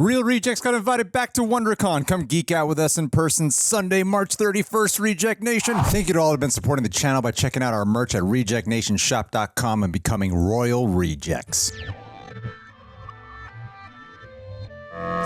Real Rejects got invited back to WonderCon. Come geek out with us in person Sunday, March 31st, Reject Nation. Thank you to all who have been supporting the channel by checking out our merch at rejectnationshop.com and becoming Royal Rejects.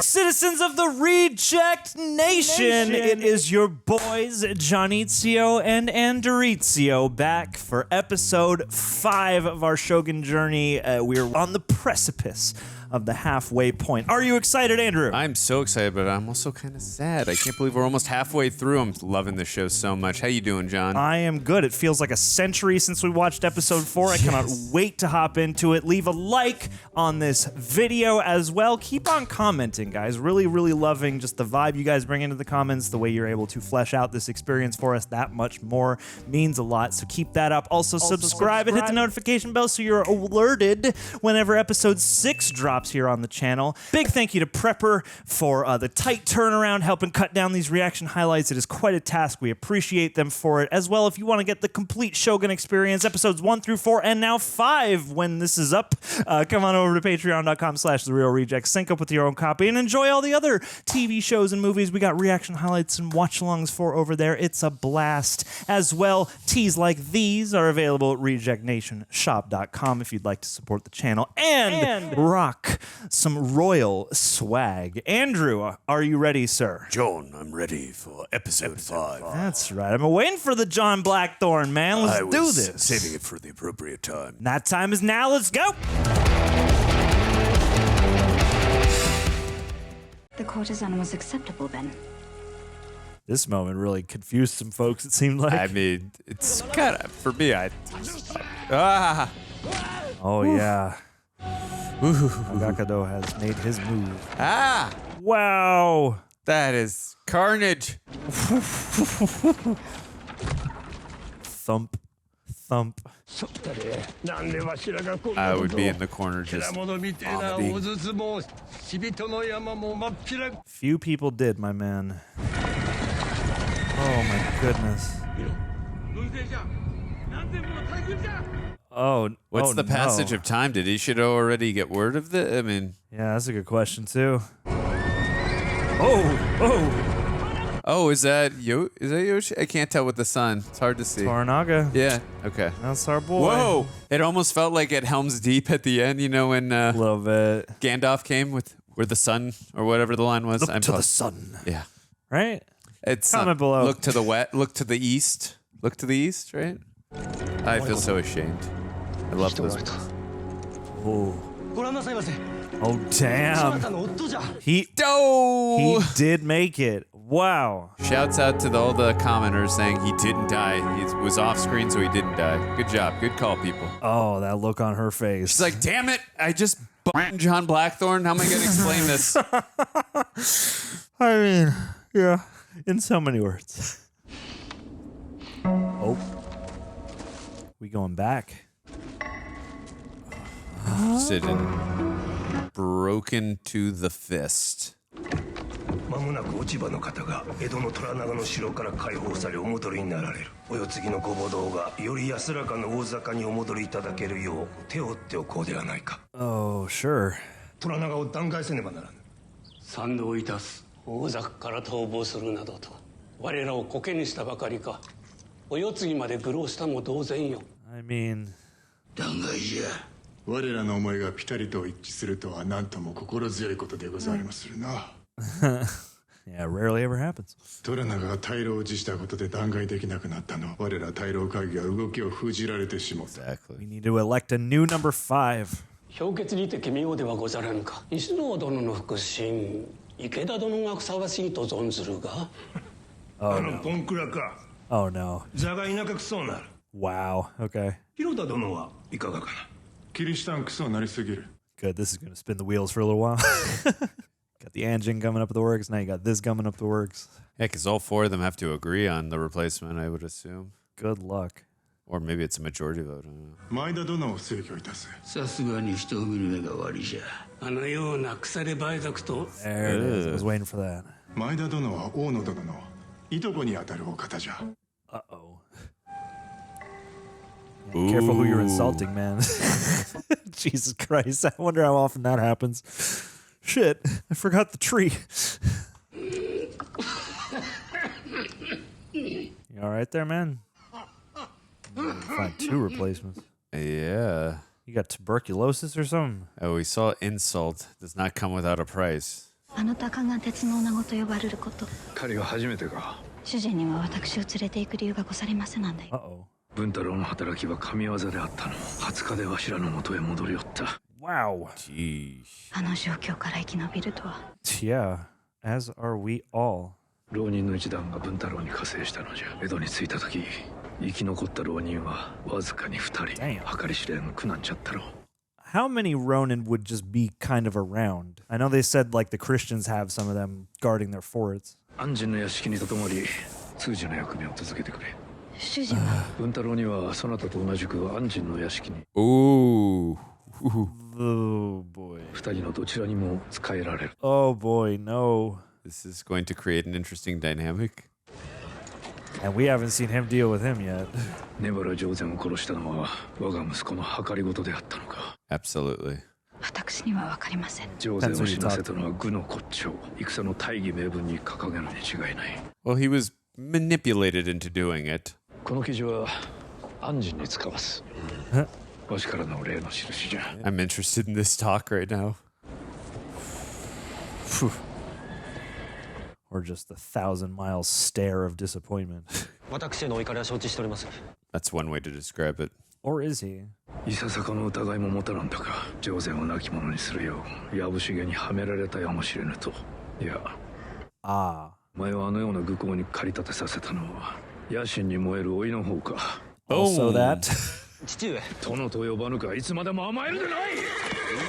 Citizens of the Reject Nation, it is your boys, Jonizio and Anderizio, back for episode 5 of our Shogun journey. We're on the precipice of the halfway point. Are you excited, Andrew? I'm so excited, but I'm also kind of sad. I can't believe we're almost halfway through. I'm loving the show so much. How you doing, John? I am good. It feels like a century since we watched episode 4. I cannot wait to hop into it. Leave a like on this video as well. Keep on commenting, guys. Really, really loving just the vibe you guys bring into the comments, the way you're able to flesh out this experience for us. That much more means a lot, so keep that up. Also subscribe and hit the notification bell so you're alerted whenever episode 6 drops here on the channel. Big thank you to Prepper for the tight turnaround, helping cut down these reaction highlights. It is quite a task. We appreciate them for it. As well, if you want to get the complete Shogun experience, episodes 1 through 4, and now 5 when this is up, come on over to patreon.com/therealrejects, sync up with your own copy, and enjoy all the other TV shows and movies we got reaction highlights and watch-alongs for over there. It's a blast. As well, teas like these are available at rejectnationshop.com if you'd like to support the channel and rock some royal swag. Andrew, are you ready, sir? John, I'm ready for episode 5. That's right. I'm waiting for the John Blackthorn, man. Let's do this. Saving it for the appropriate time. That time is now. Let's go. The courtesan was acceptable then. This moment really confused some folks, it seemed like. I mean, it's kind of, for me, Oh, yeah. Nagakado has made his move. Wow. That is carnage. Thump. Thump. I would be in the corner just vomiting. Few people did, my man. Oh, my goodness. Oh, what's the passage of time? Did Ishido already get word of this? I mean, yeah, that's a good question too. Oh, is that Yoshi? I can't tell with the sun. It's hard to see. Toranaga. Yeah. Okay. That's our boy. Whoa! It almost felt like at Helm's Deep at the end. You know when a little bit Gandalf came with where the sun or whatever the line was. Look to the sun. Yeah. Right. It's comment below. Look to the west. Look to the east. Look to the east. Right. I feel so ashamed. I love this. Oh damn! He did make it. Wow! Shouts out to all the commenters saying he didn't die. He was off screen, so he didn't die. Good job. Good call, people. Oh, that look on her face. She's like, "Damn it! I just b***ed John Blackthorn. How am I going to explain this?" I mean, yeah, in so many words. Oh, we going back? Sitting broken to the fist. まもなく落ち葉の方が江戸の虎長の城から解放されお戻りになられる。お世継ぎのご母堂がより安らかな大坂にお戻りいただけるよう手を打っておこうではないか。Oh, sure. 虎長を弾劾せねばならぬ。賛同いたす。大坂から逃亡するなどと我らをコケにしたばかりか。お世継ぎまで愚弄したも同然よ。I mean, 弾劾じゃ。我らの思いがピタリと一致するとは何とも心強いことでございまするな。Yeah, rarely ever happens. トラナが大老を辞したことで弾劾できなくなったの。我ら大老会議が動きを封じられてしまった。We need to elect a new number 5. 氷結にて奇妙ではござらぬか。石堂殿の腹心、池田殿がふさわしいと存ずるが。あのポンクラか。Oh no. 座がいなかくそうなる。Wow. Okay. 広田殿はいかがかな。キリシタンクソなりすぎる。Good. This is going to spin the wheels for a little while. Got the Anjin coming up the works. Now you got this coming up the works. Yeah, because all 4 of them have to agree on the replacement, I would assume. Good luck. Or maybe it's a majority vote. I don't know. 前田殿を制御いたす。さすがに人を見る目が悪いじゃ。あのような腐れ梅族と。There it is. I was waiting for that. 前田殿は大野殿のいとこにあたるお方じゃ。Uh-oh. Yeah, careful who you're insulting, man. Jesus Christ. I wonder how often that happens. Shit, I forgot the tree. You all right there, man? Find 2 replacements. Yeah. You got tuberculosis or something? Oh, we saw insult does not come without a price. あなたが鉄の女子と呼ばれること。彼が初めてか。主人には私を連れて行く理由がござりませなんだよ。Uh-oh. 文太郎の働きは神業であったの。20日でわしらの元へ戻り寄った。Wow. Jeez. あの状況から生き延びるとは。Yeah, as are we all. 浪人の一団が文太郎に加勢したのじゃ。江戸に着いた時、生き残った浪人はわずかに2人。計り知れぬ苦難ちゃったろう。How many Ronin would just be kind of around? I know they said like the Christians have some of them guarding their forts. 安心の屋敷にとどまり、通詞の役目を続けてくれ。主人は文太郎にはそなたと同じく安心の屋敷に。Ooh. Oh boy. 2人のどちらにも使えられる。Oh boy, no. This is going to create an interesting dynamic. And we haven't seen him deal with him yet. ネバラ上禅を殺したのは我が息子の計りごとであったのか。Absolutely. 私には分かりません。上禅を死なせたのは愚の骨頂。戦の大義名分に掲げるに違いない。Well, he was manipulated into doing it. この記事は安心に使わす。わしからの例の印じゃ。I'm interested in this talk right now. Or just the 1,000-mile stare of disappointment. 私へのお怒りは承知しております。 That's one way to describe it. Or is he? いささかの疑いも持たなんだか。上禅を亡き者にするよう藪重にはめられたやもしれぬと。いや。Ah. 前はあのような愚行に駆り立てさせたのは野心に燃える老いの方か。Also that. 父上。殿と呼ばぬかいつまでも甘えるでない。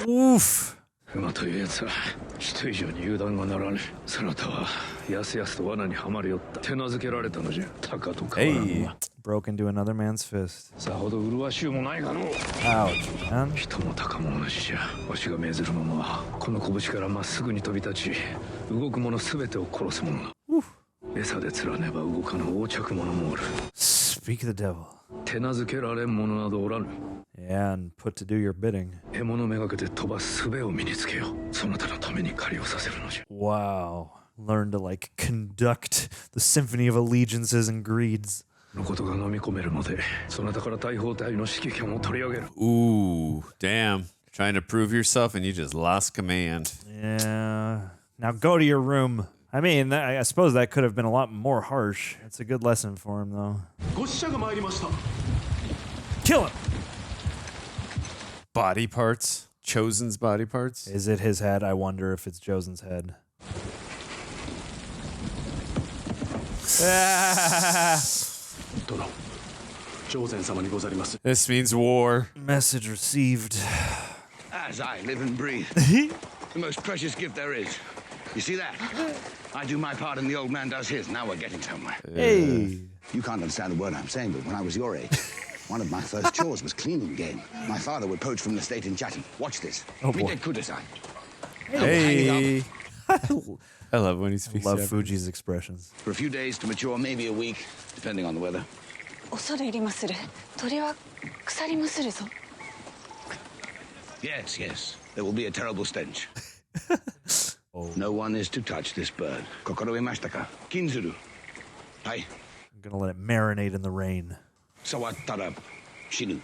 Oof. 馬というやつは人以上に油断がならぬ。そなたはやすやすと罠にはまりよった。手なずけられたのじゃ。鷹と変わらぬわ。Broke into another man's fist. さほど麗しゅうもないがの。 Ouch, man. 人も鷹も同じじゃ。わしが命ずるままこの拳からまっすぐに飛び立ち動く者すべてを殺す者が。餌で釣らねば動かぬ横着者もおる。 Speak the devil. 手なずけられん者などおらぬ。 Yeah, and put to do your bidding. 獲物めがけて飛ばす術を身につけよう。そなたのために狩りをさせるのじゃ。 Wow. Learn to like conduct the symphony of allegiances and greeds. のことが飲み込めるので、そなたから大砲隊の指揮権を取り上げる。 Ooh, damn. Trying to prove yourself and you just lost command. Yeah. Now go to your room. I mean, I suppose that could have been a lot more harsh. It's a good lesson for him, though. Kill him! Body parts? Chosen's body parts? Is it his head? I wonder if it's Jozen's head. This means war. Message received. As I live and breathe. The most precious gift there is. You see that? I do my part and the old man does his. Now we're getting somewhere. Hey! You can't understand a word I'm saying, but when I was your age, one of my first chores was cleaning game. My father would poach from the estate in Chatham. Watch this. Oh, boy. Hey! I love when he speaks. I love Japanese. Fuji's expressions. For a few days to mature, maybe a week, depending on the weather. 恐れ入りまする。鳥は腐りまするぞ。 Yes, yes. There will be a terrible stench. No one is to touch this bird. Kokoro imashita ka? Kinzuru. Hai. I'm gonna let it marinate in the rain. Sawattara shinu.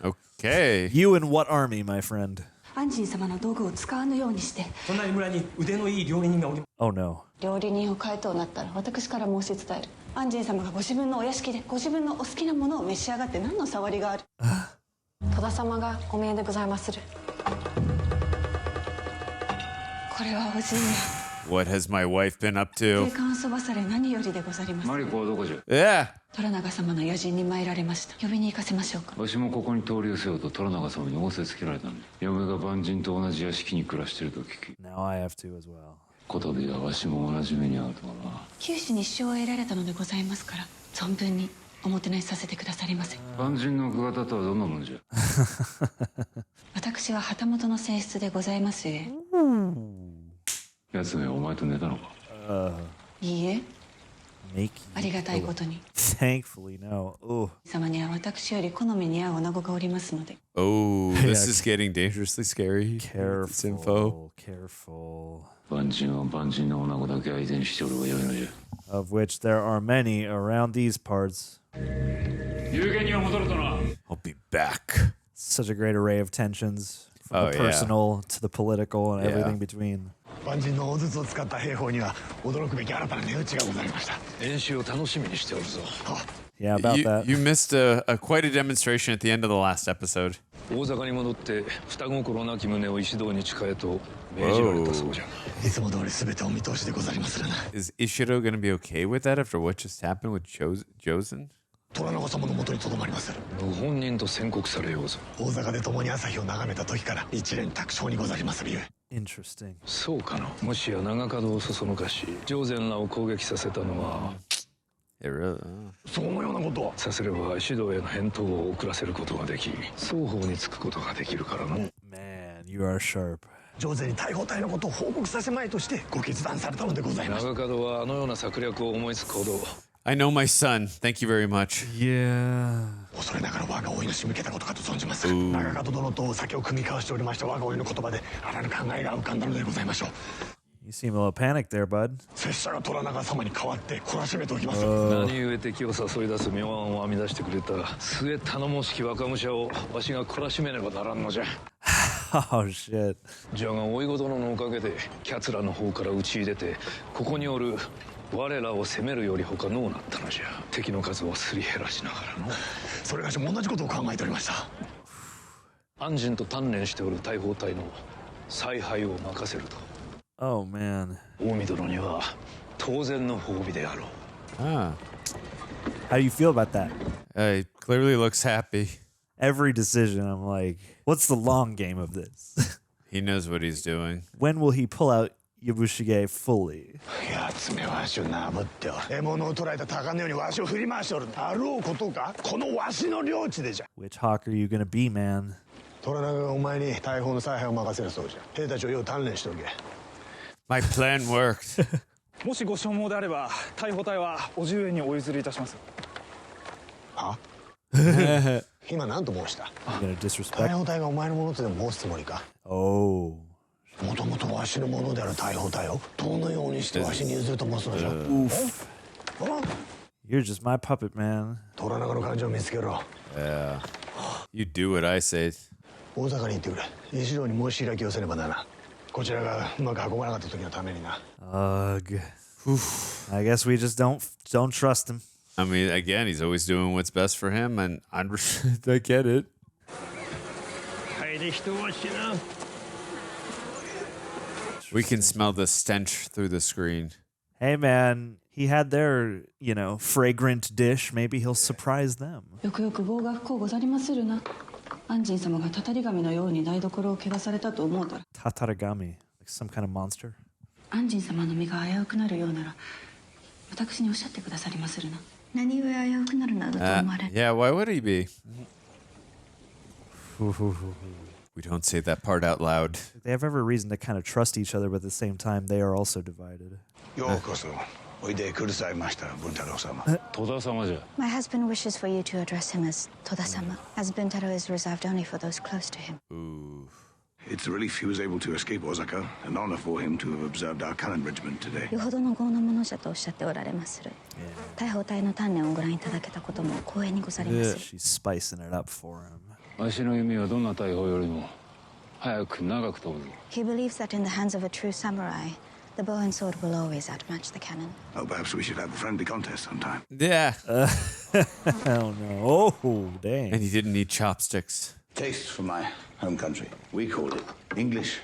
Okay. You in what army, my friend? 安心様の道具を使わぬようにして。隣村に腕のいい料理人がおり。 Oh no. 料理人を変えとうなったら私から申し伝える。安心様がご自分のお屋敷でご自分のお好きなものを召し上がって何の触りがある。戸田様がお見えでございまする。これはおじいや。 What has my wife been up to? 定冠そばされ何よりでござります。マリコはどこじゃ。 Yeah. 虎長様の野人に参られました。呼びに行かせましょうか。わしもここに通り寄せようと虎長様に仰せつけられたんだ。嫁が万人と同じ屋敷に暮らしてると聞き。 Now I have to as well. ことではわしも同じ目に遭うとはな。九死に一生を得られたのでございますから、存分におもてなしさせてくださりませ。万人の奥方とはどんなもんじゃ。私は旗本の性質でございますゆえ。奴めはお前と寝たのか。いいえ。 Make ありがたいことに。 Thankfully, no. Ooh. 様には私より好みに合う女子がおりますので。Oh, this is getting dangerously scary. Careful. This info. Careful. Of which there are many around these parts. I'll be back. Such a great array of tensions. From the personal to the political and everything between. Yeah, about that. You missed quite a demonstration at the end of the last episode. Whoa. Is Ishido going to be okay with that after what just happened with Jozen? Interesting. It really. Man, you are sharp. I know my son. Thank you very much. Yeah. You seem a little panicked there, bud. Oh, shit. Oh, man. Ah. How do you feel about that? He clearly looks happy. Every decision, I'm like, what's the long game of this? He knows what he's doing. When will he pull out Yabushige fully? Which hawk are you going to be, man? My plan worked. You gonna disrespect? Oh. Oof. You're just my puppet, man. Yeah. You do what I say. Ugh. I guess we just don't trust him. I mean, again, he's always doing what's best for him, and I get it. We can smell the stench through the screen. Hey, man, he had their, fragrant dish. Maybe he'll surprise them. Tatarigami, like some kind of monster. Yeah, why would he be? We don't say that part out loud. They have every reason to kind of trust each other, but at the same time, they are also divided. My husband wishes for you to address him as Toda-sama, as Buntaro is reserved only for those close to him. Ooh. It's a relief he was able to escape Osaka, an honor for him to have observed our cannon regiment today. She's spicing it up for him. He believes that in the hands of a true samurai, the bow and sword will always outmatch the cannon. Oh, perhaps we should have a friendly contest sometime. Yeah. Oh, no. Oh, dang. And he didn't need chopsticks. Taste from my home country. We call it English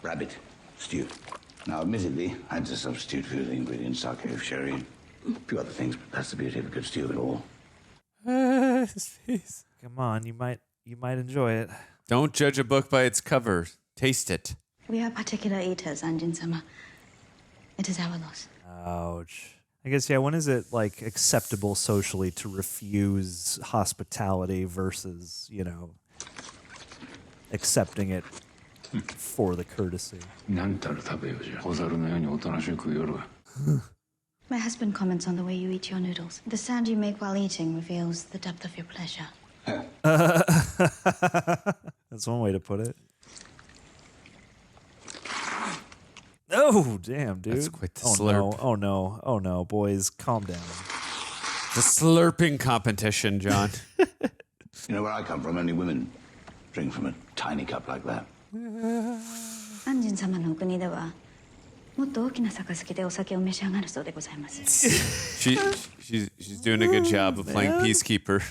rabbit stew. Now, admittedly, I had to substitute for the ingredients, sake, sherry, and a few other things, but that's the beauty of a good stew at all. Come on, you might enjoy it. Don't judge a book by its cover. Taste it. We are particular eaters, Anjin-sama. It is our loss. Ouch. I guess, when is it, acceptable socially to refuse hospitality versus, accepting it for the courtesy? My husband comments on the way you eat your noodles. The sound you make while eating reveals the depth of your pleasure. That's one way to put it. Oh, damn, dude. That's quite the oh, slurp. No. Oh, no. Oh, no. Boys, calm down. The slurping competition, John. You know where I come from, only women drink from a tiny cup like that. アンジン様のお国ではもっと大きな杯でお酒を召し上がるそうでございます。 She's doing a good job of playing peacekeeper.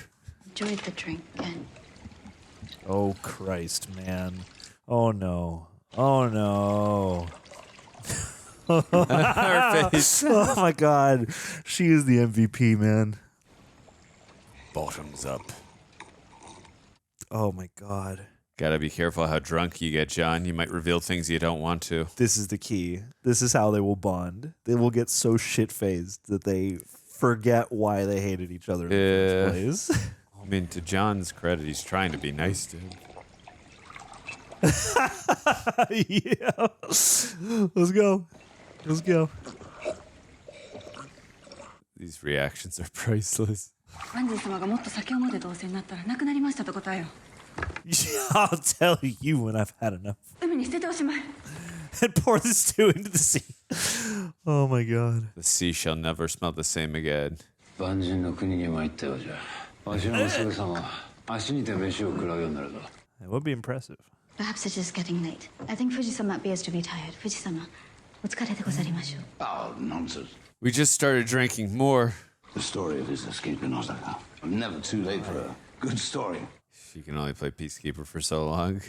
Enjoy the drink and Oh, Christ, man. Oh, no. Oh, no. Her face. Oh, my God. She is the MVP, man. Bottoms up. Oh, my God. Gotta be careful how drunk you get, John. You might reveal things you don't want to. This is the key. This is how they will bond. They will get so shit-faced that they forget why they hated each other in the first place. I mean, to John's credit, he's trying to be nice to him. Yeah. Let's go. Let's go. These reactions are priceless. アンジン様がもっと酒を飲んでどうせになったら亡くなりましたと答えよ。 I'll tell you when I've had enough. 海に捨てておしまい。 And pour the stew into the sea. Oh my God. The sea shall never smell the same again. 万人の国に参ったようじゃ。わしの娘さんは足にて飯を食らうようになるぞ。 It would be impressive. Perhaps it is getting late. I think Fuji-sama appears to be tired. Fuji-sama, お疲れでござりましょう。 Oh, nonsense. We just started drinking more. The story of his escape in Osaka. I'm never too late for a good story. She can only play peacekeeper for so long.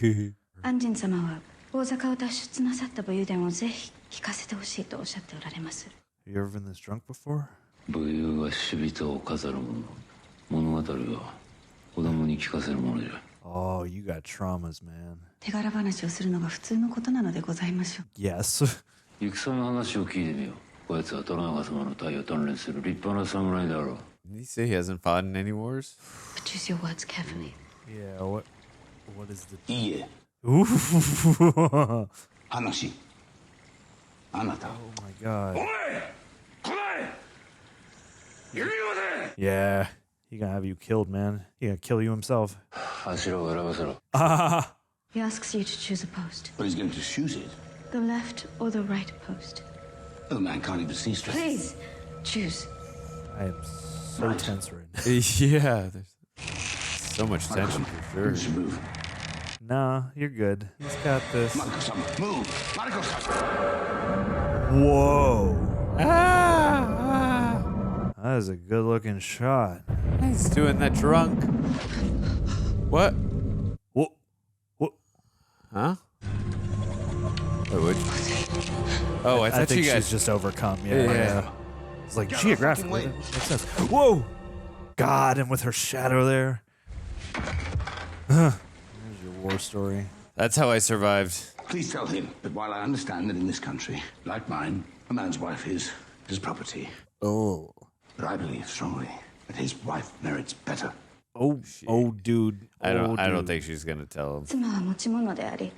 アンジン様は大阪を脱出なさった武勇伝をぜひ聞かせてほしいとおっしゃっておられます。 Have you ever been this drunk before? 武勇が死人を飾るもの。物語は子供に聞かせるものじゃ。 Oh, you got traumas, man. 手柄話をするのが普通のことなのでございましょう。 Yes. 戦の話を聞いてみよう。こやつは虎長様の隊を鍛錬する立派な侍だろう。 Did he say he hasn't fought in any wars? But choose your words carefully. Yeah, what is the... いいえ、 Ooh. 話。あなた。 Oh my God. 来ない指まで Yeah. He gonna have you killed, man. He gonna kill you himself. 柱を選ばせろ。 He asks you to choose a post. But he's going to shoot it. The left or the right post. The man can't even see straight. Please, choose. I am so tense right now. Yeah, there's so much tension for sure. You should move. Nah, you're good. He's got this. Mariko-sama, move! Mariko-sama! Whoa. That is a good looking shot. He's doing that drunk. What? What? What? Huh? Wait, what? Oh, I thought think you guys she's just overcome. Yeah, Yeah. yeah. It's like geographically. That makes sense. Whoa! God, and with her shadow there. There's your war story. That's how I survived. Please tell him that while I understand that in this country, like mine, a man's wife is his property. Oh. But I believe strongly that his wife merits better. Oh, dude. I don't dude. think she's gonna tell him. 妻は持ち物であり、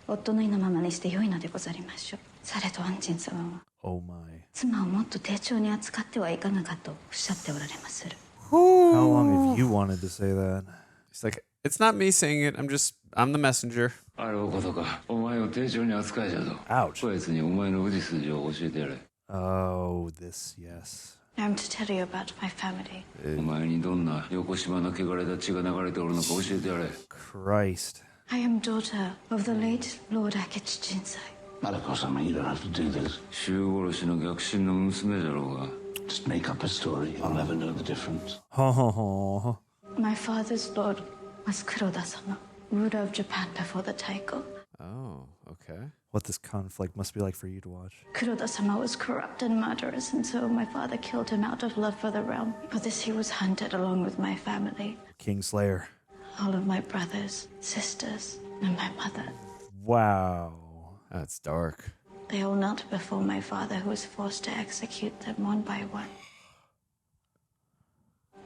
夫の意のままにして良いのでござりましょう。されとアンジン様は、 Oh my. 妻をもっと丁重に扱ってはいかがかとおっしゃっておられまする。 How long have you wanted to say that? He's like, it's not me saying it. I'm the messenger. あろうことか。お前を丁重に扱いじゃぞ。 Ouch. こやつにお前の氏筋を教えてやれ。 Oh, this, yes. I'm to tell you about my family. お前にどんな横島の汚れた血が流れておるのか教えてやれ。 Christ. I am daughter of the late Lord Akechi Jinsai. Mariko-sama, you don't have to do this. 衆殺しの逆進の娘じゃろうが。 Just make up a story. You'll never know the difference. Oh. My father's lord was Kuroda-sama, ruler of Japan before the Taiko. Oh, okay. What this conflict must be like for you to watch. Kuroda-sama was corrupt and murderous, and so my father killed him out of love for the realm. For this he was hunted along with my family. Kingslayer. All of my brothers, sisters, and my mother. Wow. That's dark. They all knelt before my father, who was forced to execute them one by one.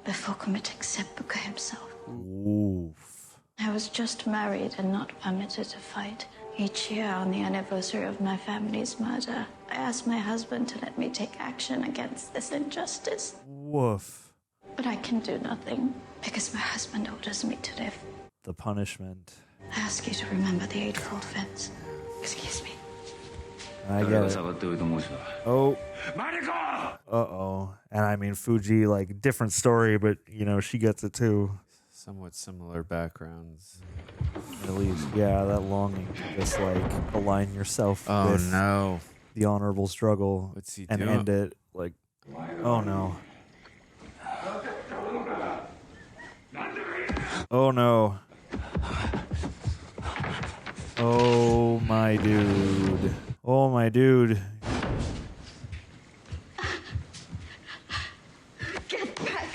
Before committing seppuku himself. Oof. I was just married and not permitted to fight. Each year on the anniversary of my family's murder, I asked my husband to let me take action against this injustice. Woof. But I can do nothing. Because my husband orders me to live. The punishment. I ask you to remember the Eightfold Fence. Excuse me. I get it. Oh. Uh-oh. And I mean, Fuji, like, different story, but, you know, she gets it too. Somewhat similar backgrounds. At least, yeah, that longing to just, like, align yourself with the honorable struggle. What's he and doing? end it. Like, oh no. Oh no. Oh my dude. Oh my dude. Get back!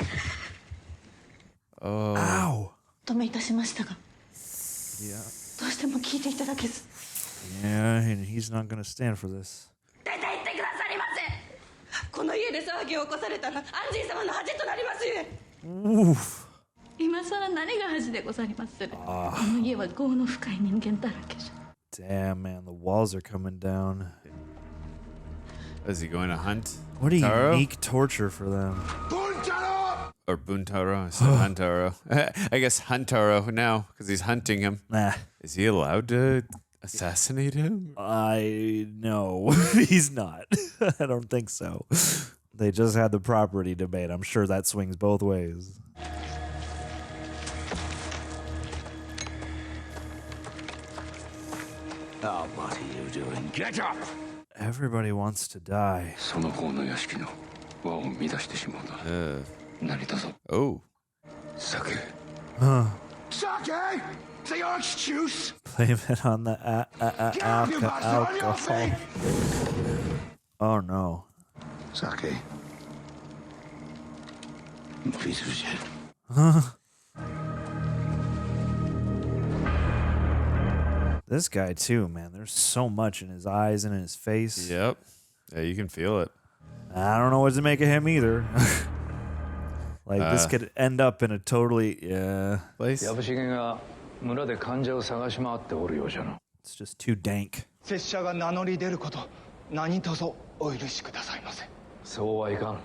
Oh. Ow. 止めいたしましたが、 Yeah. どうしても聞いていただけず。 Yeah, and he's not gonna stand for this. 出て行ってくださりませ。この家で騒ぎを起こされたら、アンジン様の恥となりますゆえ。 Oof. 今さら何が恥でござりまする。この家は業の深い人間だらけじゃ。 Damn, man, the walls are coming down. Is he going to hunt? What a Taro? unique torture for them. Or Buntaro? I said Huntaro. I guess Huntaro now, because he's hunting him. Nah. Is he allowed to assassinate him? No, he's not. I don't think so. They just had the property debate. I'm sure that swings both ways. Oh, what are you doing? Get up! Everybody wants to die. その方の屋敷の輪を乱してしまうな。何とぞ。 Oh. 酒。 Sake! Is that your excuse? Blame it on the alcohol. Oh no. Sake. You piece of shit. This guy too, man. There's so much in his eyes and in his face. Yep. Yeah, you can feel it. I don't know what to make of him either. Like this could end up in a totally place. ヤブシゲが村で患者を探し回っておるようじゃな。 It's just too dank. 拙者が名乗り出ること何卒お許しくださいませ。そうはいかん。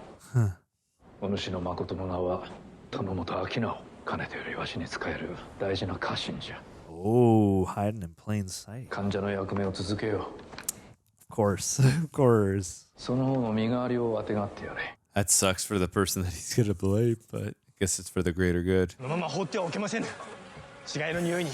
お主の誠の名は頼本明直。かねてよりわしに仕える大事な家臣じゃ。 Oh, hiding in plain sight. 患者の役目を続けよう。 Of course, of course. その方の身代わりをあてがってやれ。 That sucks for the person that he's gonna blame, but I guess it's for the greater good. このまま放ってはおけませぬ。死骸の匂いに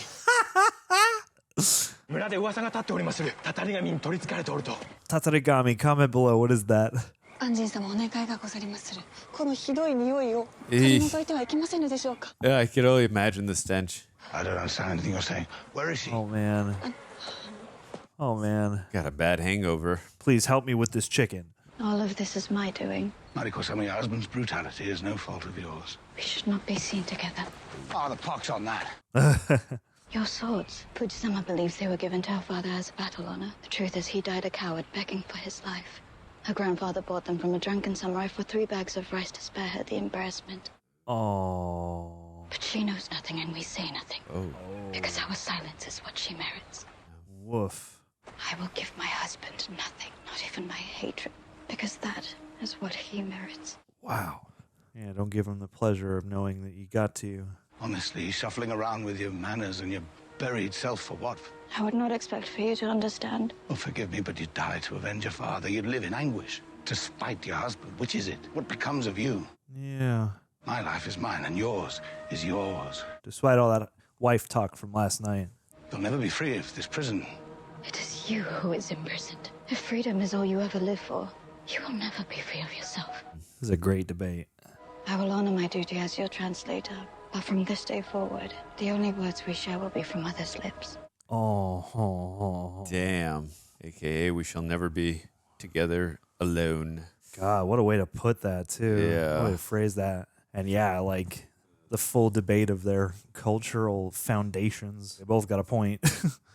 村で噂が立っておりまする。たたり神に取りつかれておると。 Tatarigami, comment below. What is that? アンジン様お願いがござりまする。このひどい匂いを取り除いてはいけませぬでしょうか。 Yeah, I can only imagine the stench. I don't understand anything you're saying. Where is she? Oh man. Oh man. Got a bad hangover. Please help me with this chicken. All of this is my doing. Mariko, some of your husband's brutality is no fault of yours. We should not be seen together. Oh, the pox on that. Your swords. Fuji-sama believes they were given to her father as a battle honor. The truth is he died a coward begging for his life. Her grandfather bought them from a drunken samurai for 3 bags of rice to spare her the embarrassment. Oh. But she knows nothing and we say nothing. Oh. Because our silence is what she merits. Woof. I will give my husband nothing, not even my hatred. Because that is what he merits. Wow. Yeah, don't give him the pleasure of knowing that you got to you. Honestly, shuffling around with your manners and your buried self for what? I would not expect for you to understand. Oh, forgive me, but you'd die to avenge your father. You'd live in anguish to spite your husband. Which is it? What becomes of you? Yeah. My life is mine, and yours is yours. Despite all that wife talk from last night. You'll never be free of this prison. It is you who is imprisoned. If freedom is all you ever live for, you will never be free of yourself. This is a great debate. I will honor my duty as your translator, but from this day forward, the only words we share will be from others' lips. Oh. Damn. AKA, we shall never be together alone. God, what a way to put that, too. Yeah. What a way to phrase that. And yeah, like the full debate of their cultural foundations. They both got a point.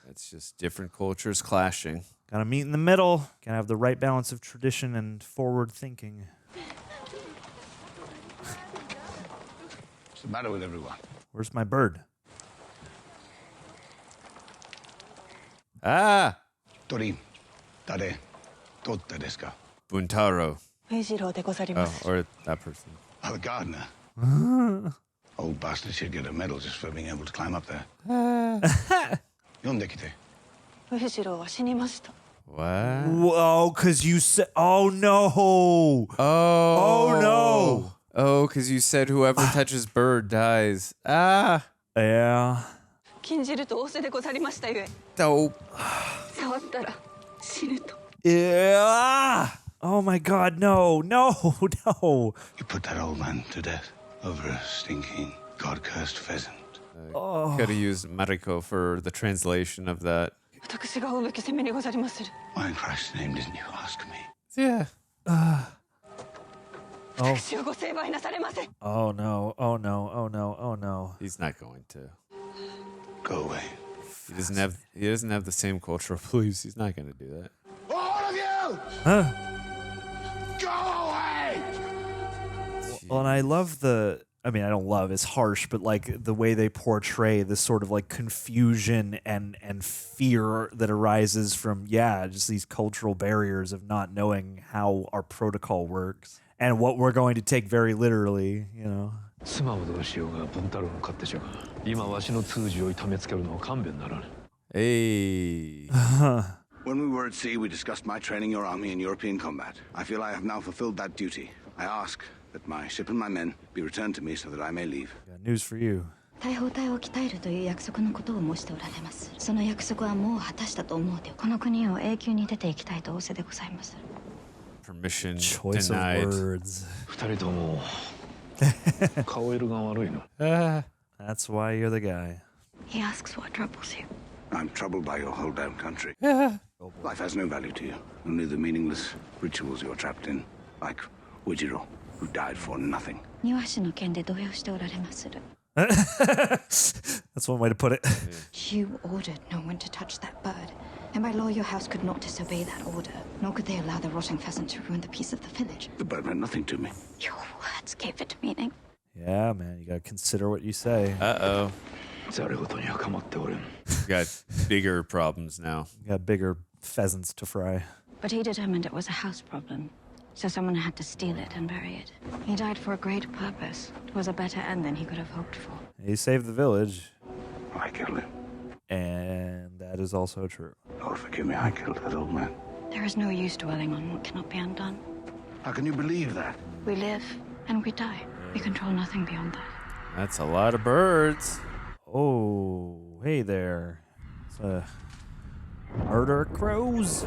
It's just different cultures clashing. Gotta meet in the middle. Gotta have the right balance of tradition and forward thinking. What's the matter with everyone? Where's my bird? Ah! Tori, tare, totta desu ka? Buntaro. Eijiro de Oh, or that person. Oh, the gardener. Old bastard should get a medal just for being able to climb up there. 読んできて。Fushiro は死にました。 What? Whoa, because you said, oh no. Oh no. Oh, because you said whoever touches bird dies. Ah. Yeah. 禁じると仰せでござりましたゆえ。 Dope. 触ったら死ぬと。 Yeah. Oh my God, no. No. You put that old man to death over a stinking, god-cursed pheasant. Could have used Mariko for the translation of that. 私が追うべき責めにござりまする。 Why in Christ's name didn't you ask me? Yeah. 私をご成敗なされませ。 Oh no. Oh no. Oh no. Oh no. He's not going to. Go away. He doesn't have the same cultural beliefs. He's not going to do that. All of you! Huh? Go away! Well, and I love I don't love, it's harsh, but like the way they portray this sort of like confusion and fear that arises from, just these cultural barriers of not knowing how our protocol works and what we're going to take very literally, you know. 妻をどうしようがブンタロウの勝手じゃが今わしの通詞を痛めつけるのは勘弁ならぬ Hey. When we were at sea, we discussed my training your army in European combat. I feel I have now fulfilled that duty. I ask that my ship and my men be returned to me so that I may leave. Got news for you. 大砲隊を鍛えるという約束のことを申しておられます。その約束はもう果たしたと思うて、この国を永久に出ていきたいと仰せでございます。 Permission Choice denied. of words. 二人とも顔色が悪いの That's why you're the guy. He asks what troubles you. I'm troubled by your whole damn country. Life has no value to you. Only the meaningless rituals you're trapped in. Like Ujiro, who died for nothing. 庭師の件で動揺しておられまする。 That's one way to put it. You ordered no one to touch that bird. And by law, your house could not disobey that order. Nor could they allow the rotting pheasant to ruin the peace of the village. The bird meant nothing to me. Your words gave it meaning. Yeah, man, you gotta consider what you say. Uh-oh. ざれ事には構っておれん Got bigger problems now. You got bigger pheasants to fry. But he determined it was a house problem. So someone had to steal it and bury it. He died for a great purpose. It was a better end than he could have hoped for. He saved the village. I killed him. And that is also true. Lord, forgive me, I killed that old man. There is no use dwelling on what cannot be undone. How can you believe that? We live and we die. We control nothing beyond that. That's a lot of birds. Oh, hey there. It's a murder crows.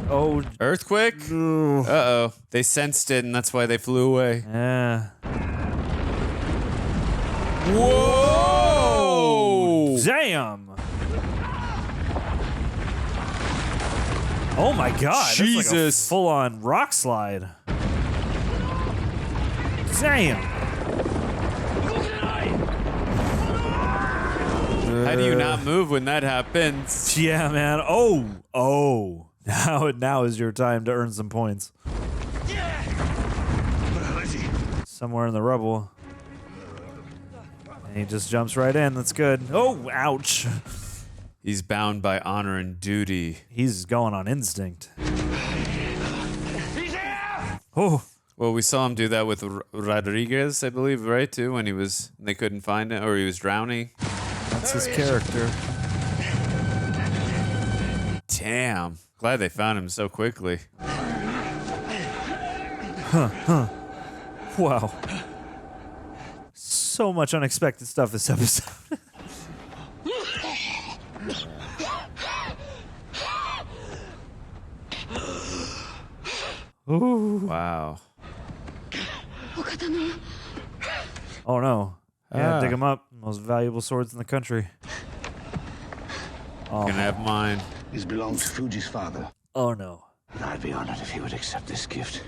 Oh, Earthquake? Uh-oh. They sensed it, and that's why they flew away. yeah. Whoa! Damn. Oh my God. Jesus. That's like a full-on rock slide. Damn. How do you not move when that happens? Yeah, man. Oh. Now is your time to earn some points. Somewhere in the rubble. And he just jumps right in. That's good. Oh, ouch. He's bound by honor and duty. He's going on instinct. Oh. Well, we saw him do that with Rodriguez, I believe, right, too, when they couldn't find it, or he was drowning. That's his character. Damn. Glad they found him so quickly. Wow. So much unexpected stuff this episode. Ooh. Wow. Oh no. Yeah, dig him up. Most valuable swords in the country. Oh. Gonna have mine. These belong to Fuji's father. Oh no. I'd be honored if he would accept this gift.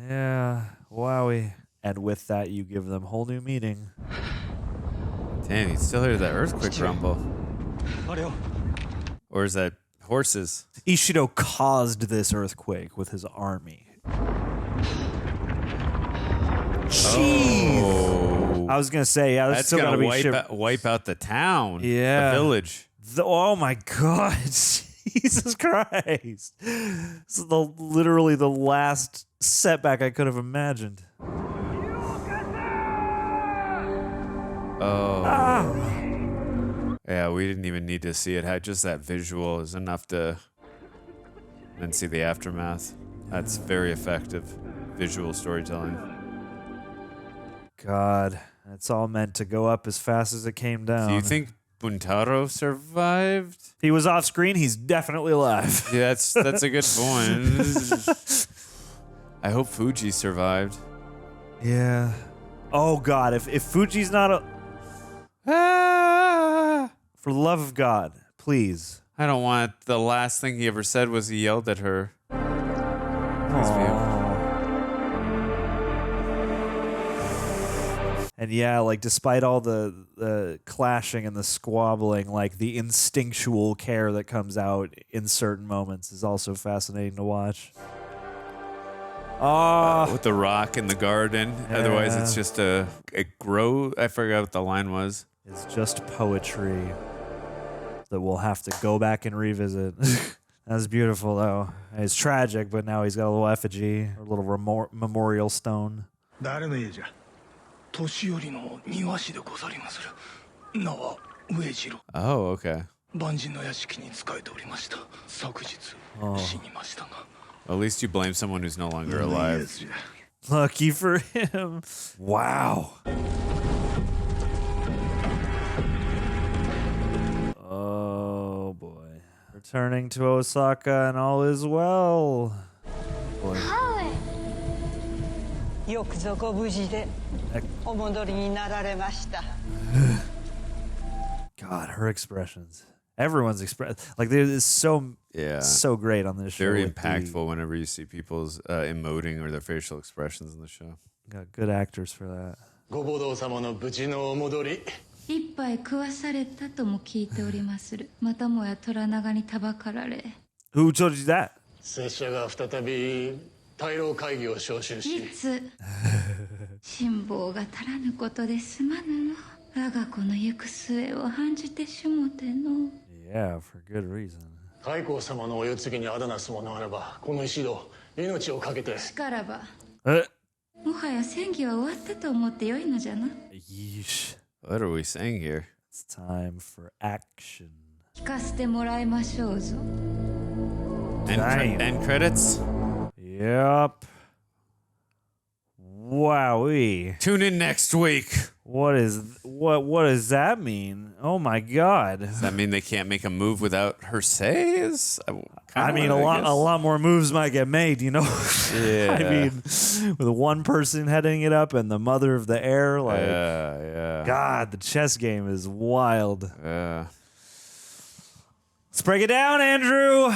Yeah. Wowie. And with that, you give them whole new meaning. Damn, you still hear that earthquake rumble. Or is that horses? Ishido caused this earthquake with his army. Jeez. Oh. I was gonna say, yeah, that's still gonna gotta be wipe out the town. Yeah. The village. Oh my God. Jesus Christ. This is literally the last setback I could have imagined. Oh. Yeah, we didn't even need to see it. Just that visual is enough to then see the aftermath. That's very effective visual storytelling. God, it's all meant to go up as fast as it came down. Do you think Buntaro survived? He was off screen. He's definitely alive. Yeah, that's a good point. I hope Fuji survived. Yeah. Oh God, if Fuji's not a... For the love of God, please. I don't want the last thing he ever said was he yelled at her. And yeah, like despite all the clashing and the squabbling, like the instinctual care that comes out in certain moments is also fascinating to watch. With the rock in the garden. Yeah. Otherwise, it's just a grow. I forgot what the line was. It's just poetry that we'll have to go back and revisit. That's beautiful, though. It's tragic, but now he's got a little effigy, a little memorial stone. Oh, okay. At least you blame someone who's no longer alive. Lucky for him. Wow. Oh, boy. Returning to Osaka and all is well. Boy. God, her expressions. Everyone's expression, like they're so great on this show. Very impactful whenever you see people's emoting or their facial expressions in the show. Got good actors for that. Who told you that? Yeah, for good reason. Yeesh. What are we saying here? It's time for action. End credits? Yep. Wowee. Tune in next week. What does that mean? Oh my God. Does that mean they can't make a move without her say? I mean, a lot more moves might get made, you know? Yeah. I mean, with one person heading it up and the mother of the heir, like, yeah. God, the chess game is wild. Yeah. Let's break it down, Andrew.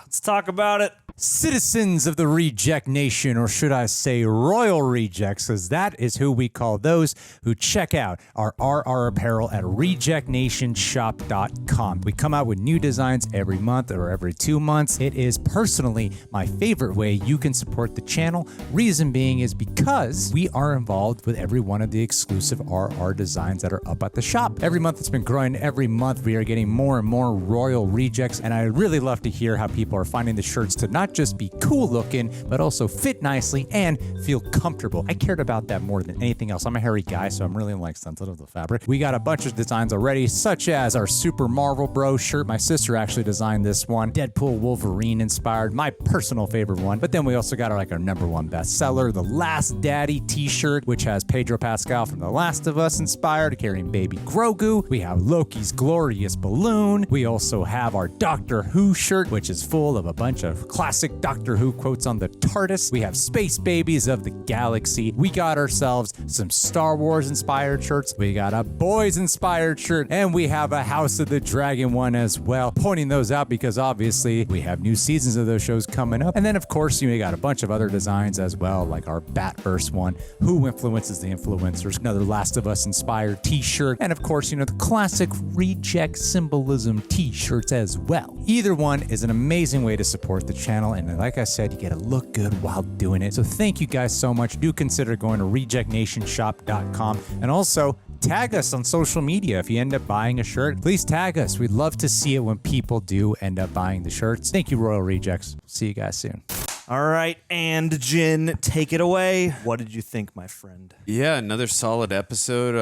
Let's talk about it. Citizens of the Reject Nation, or should I say Royal Rejects, because that is who we call those who check out our RR apparel at rejectnationshop.com. We come out with new designs every month or every 2 months. It is personally my favorite way you can support the channel. Reason being is because we are involved with every one of the exclusive RR designs that are up at the shop. Every month it's been growing. Every month we are getting more and more Royal Rejects, and I really love to hear how people are finding the shirts to not just be cool looking, but also fit nicely and feel comfortable. I cared about that more than anything else. I'm a hairy guy, so I'm really sensitive to fabric. We got a bunch of designs already, such as our Super Marvel Bro shirt. My sister actually designed this one. Deadpool Wolverine inspired, my personal favorite one. But then we also got our #1 bestseller, the Last Daddy t-shirt, which has Pedro Pascal from The Last of Us inspired, carrying baby Grogu. We have Loki's glorious balloon. We also have our Doctor Who shirt, which is full of a bunch of classic Doctor Who quotes on the TARDIS. We have Space Babies of the Galaxy. We got ourselves some Star Wars inspired shirts. We got a Boys inspired shirt, and we have a House of the Dragon one as well. Pointing those out because obviously we have new seasons of those shows coming up. And then of course, we got a bunch of other designs as well, like our Batverse one, Who Influences the Influencers, another Last of Us inspired t-shirt, and of course, the classic Reject symbolism t-shirts as well. Either one is an amazing way to support the channel, and like I said, you get to look good while doing it. So thank you guys so much. Do consider going to rejectnationshop.com, and also tag us on social media if you end up buying a shirt. Please tag us. We'd love to see it when people do end up buying the shirts. Thank you, Royal Rejects. See you guys soon. All right, and Jin, take it away. What did you think, my friend? Yeah, another solid episode.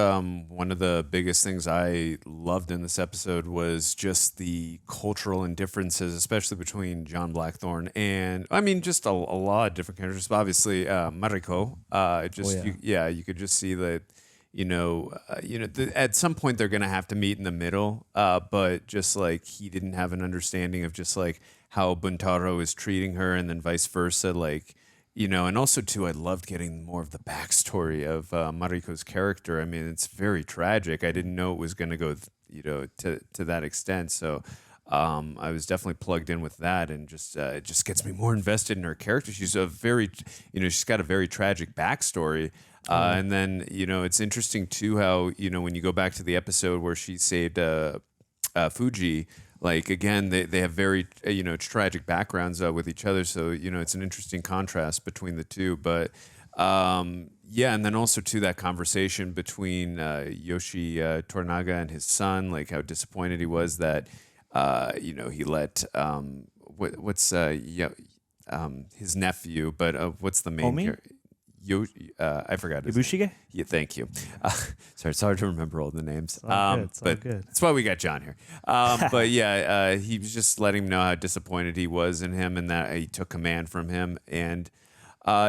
One of the biggest things I loved in this episode was just the cultural indifferences, especially between John Blackthorn and, I mean, just a lot of different characters. Obviously, Mariko. You could just see that, at some point they're going to have to meet in the middle, but just like he didn't have an understanding of just like how Buntaro is treating her, and then vice versa, and also too, I loved getting more of the backstory of Mariko's character. I mean, it's very tragic. I didn't know it was going to go, to that extent. So I was definitely plugged in with that, and just it just gets me more invested in her character. She's she's got a very tragic backstory. And then, it's interesting too how, when you go back to the episode where she saved Fuji, like, again, they have very, tragic backgrounds with each other. So, it's an interesting contrast between the two. But, and then also, too, that conversation between Yoshii Toranaga and his son, like how disappointed he was that, he let, his nephew, but what's the main character? I forgot his Yabushige? name. Yeah, thank you. Sorry, it's hard to remember all the names. It's all good. That's why we got John here. He was just letting him know how disappointed he was in him, and that he took command from him, and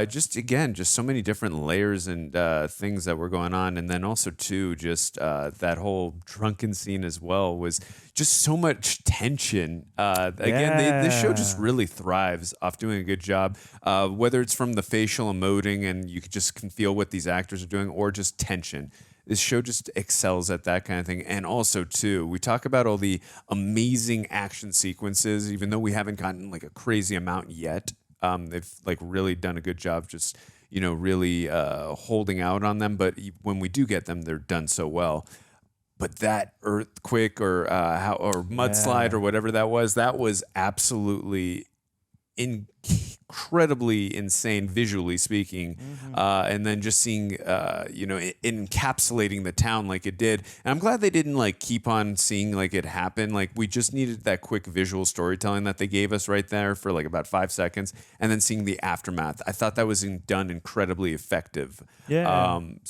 just so many different layers and things that were going on, and then also too, just that whole drunken scene as well was just so much tension. This show just really thrives off doing a good job, whether it's from the facial emoting and you can feel what these actors are doing, or just tension. This show just excels at that kind of thing. And also, too, we talk about all the amazing action sequences, even though we haven't gotten like a crazy amount yet. They've like really done a good job just, really holding out on them. But when we do get them, they're done so well. But that earthquake or mudslide or whatever that was absolutely incredibly insane visually speaking, and then just seeing encapsulating the town like it did. And I'm glad they didn't like keep on seeing like it happen. Like, we just needed that quick visual storytelling that they gave us right there for like about 5 seconds, and then seeing the aftermath. I thought that was done incredibly effective. And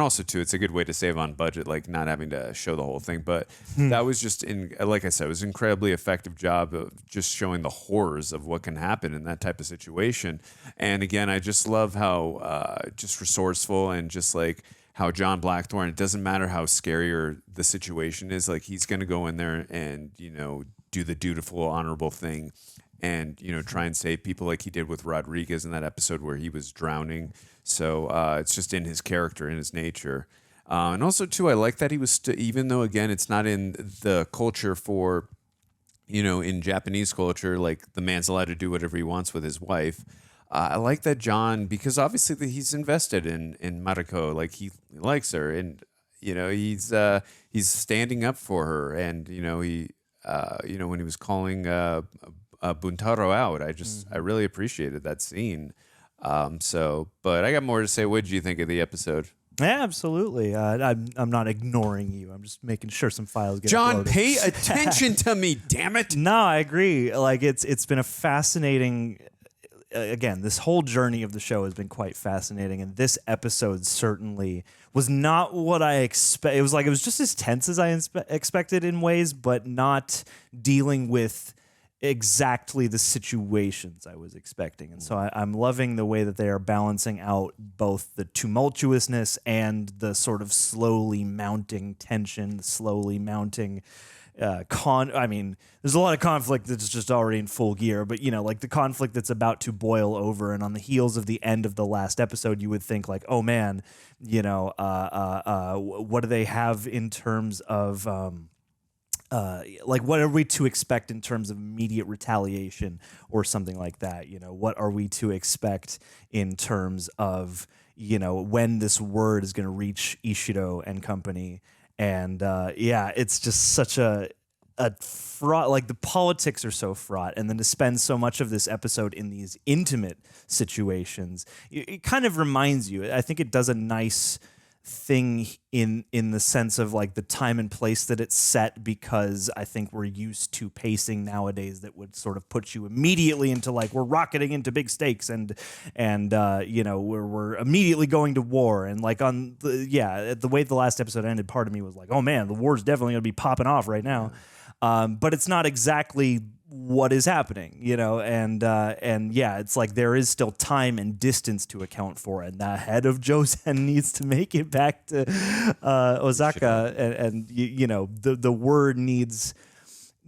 also too, it's a good way to save on budget, like not having to show the whole thing. But that was just like I said, it was an incredibly effective job of just showing the horrors of what can happen in that type of situation. And again, I just love how just resourceful, and just like how John Blackthorn, it doesn't matter how scary the situation is, like he's going to go in there and, do the dutiful, honorable thing, and, try and save people like he did with Rodriguez in that episode where he was drowning. So it's just in his character, in his nature. And also, too, I like that he was, even though, again, it's not in the culture for, in Japanese culture, like the man's allowed to do whatever he wants with his wife. I like that John, because obviously he's invested in Mariko, like he likes her, and he's standing up for her, and he when he was calling Buntaro out, I really appreciated that scene. But I got more to say. What did you think of the episode? Yeah, absolutely. I'm not ignoring you. I'm just making sure some files get John, uploaded. pay attention to me, damn it. No, I agree. Like, it's been a fascinating. Again, this whole journey of the show has been quite fascinating, and this episode certainly was not what I expect. It was just as tense as I expected in ways, but not dealing with exactly the situations I was expecting. And so I'm loving the way that they are balancing out both the tumultuousness and the sort of slowly mounting tension, the slowly mounting there's a lot of conflict that's just already in full gear, but like the conflict that's about to boil over, and on the heels of the end of the last episode, you would think like, oh man, what do they have in terms of like, what are we to expect in terms of immediate retaliation or something like that? What are we to expect in terms of, when this word is going to reach Ishido and company? And it's just such a fraught, like the politics are so fraught. And then to spend so much of this episode in these intimate situations, it kind of reminds you, I think it does a nice thing in the sense of like the time and place that it's set, because I think we're used to pacing nowadays that would sort of put you immediately into like we're rocketing into big stakes and you know we're immediately going to war, and like on the way the last episode ended, part of me was like, oh man, the war's definitely gonna be popping off right now. But it's not exactly what is happening, you know, and yeah, it's like there is still time and distance to account for, and the head of Jozen needs to make it back to Osaka, and you know the word needs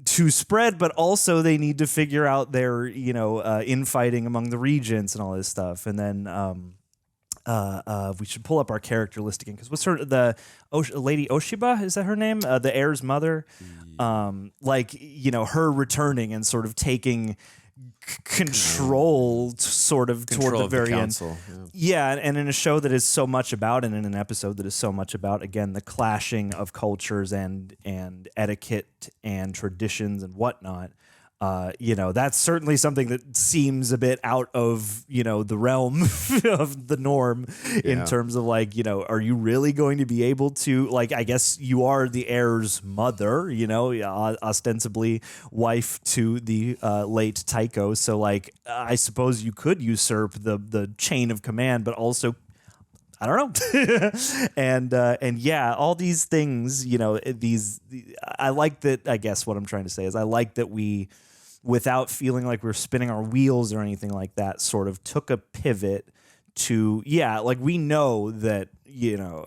to spread, but also they need to figure out their infighting among the regents and all this stuff, and then we should pull up our character list again, because what's her Lady Oshiba, is that her name? The heir's mother. Like, you know, her returning and sort of taking control toward the very end. Yeah, and in a show that is so much about, and in an episode that is so much about, again, the clashing of cultures and etiquette and traditions and whatnot. You know, that's certainly something that seems a bit out of, you know, the realm of the norm in terms of like, you know, are you really going to be able to, like, I guess you are the heir's mother, you know, ostensibly wife to the late Taiko. So like, I suppose you could usurp the chain of command, but also I don't know. and yeah, all these things, you know, I like that. I guess what I'm trying to say is I like that we, without feeling like we're spinning our wheels or anything like that, sort of took a pivot to, like we know that, you know,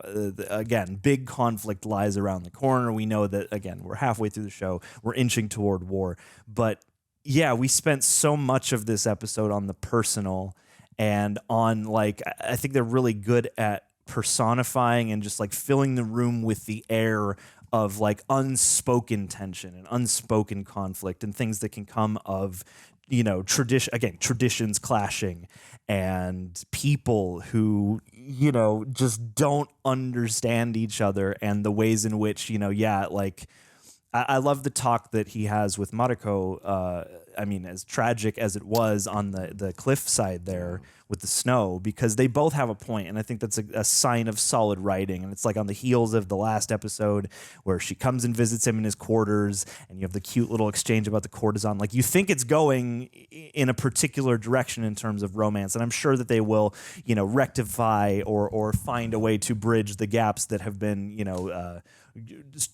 again, big conflict lies around the corner. We know that, again, we're halfway through the show. We're inching toward war. But yeah, we spent so much of this episode on the personal and on like, I think they're really good at personifying and just like filling the room with the air of like unspoken tension and unspoken conflict and things that can come of, you know, traditions clashing and people who, you know, just don't understand each other, and the ways in which, you know, like I love the talk that he has with Mariko. I mean, as tragic as it was on the cliffside there with the snow, because they both have a point, and I think that's a sign of solid writing. And it's like on the heels of the last episode where she comes and visits him in his quarters, and you have the cute little exchange about the courtesan. Like, you think it's going in a particular direction in terms of romance, and I'm sure that they will, you know, rectify or find a way to bridge the gaps that have been, you know,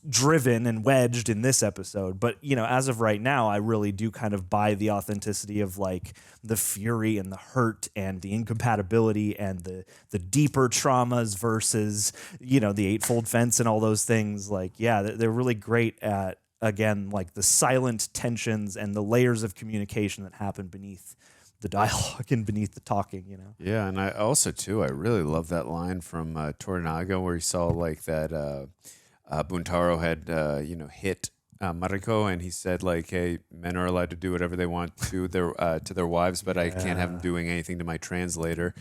driven and wedged in this episode. But, you know, as of right now, I really do kind of buy the authenticity of like the fury and the hurt and the incompatibility and the deeper traumas versus, you know, the eightfold fence and all those things. Like, yeah, they're really great at, again, like the silent tensions and the layers of communication that happen beneath the dialogue and beneath the talking, you know? Yeah, and I also, too, I really love that line from Toranaga where he saw like that Buntaro had, you know, hit Mariko, and he said like, "Hey, men are allowed to do whatever they want to their wives, but I can't have them doing anything to my translator."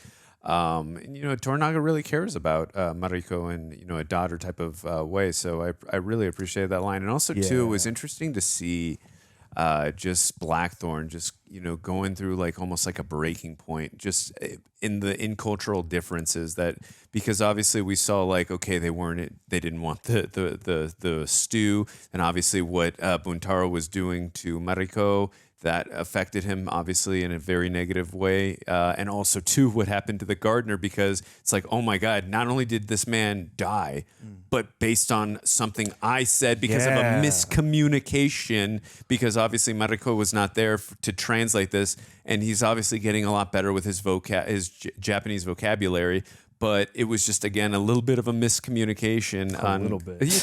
And, you know, Toranaga really cares about Mariko in, you know, a daughter type of way. So I really appreciate that line, and also too, it was interesting to see just Blackthorn just, you know, going through like almost like a breaking point just in cultural differences, that because obviously we saw like, okay, they didn't want the stew, and obviously what Buntaro was doing to Mariko, that affected him obviously in a very negative way, and also too what happened to the gardener, because it's like, oh my God, not only did this man die, but based on something I said because of a miscommunication, because obviously Mariko was not there to translate this, and he's obviously getting a lot better with his Japanese vocabulary. But it was just, again, a little bit of a miscommunication.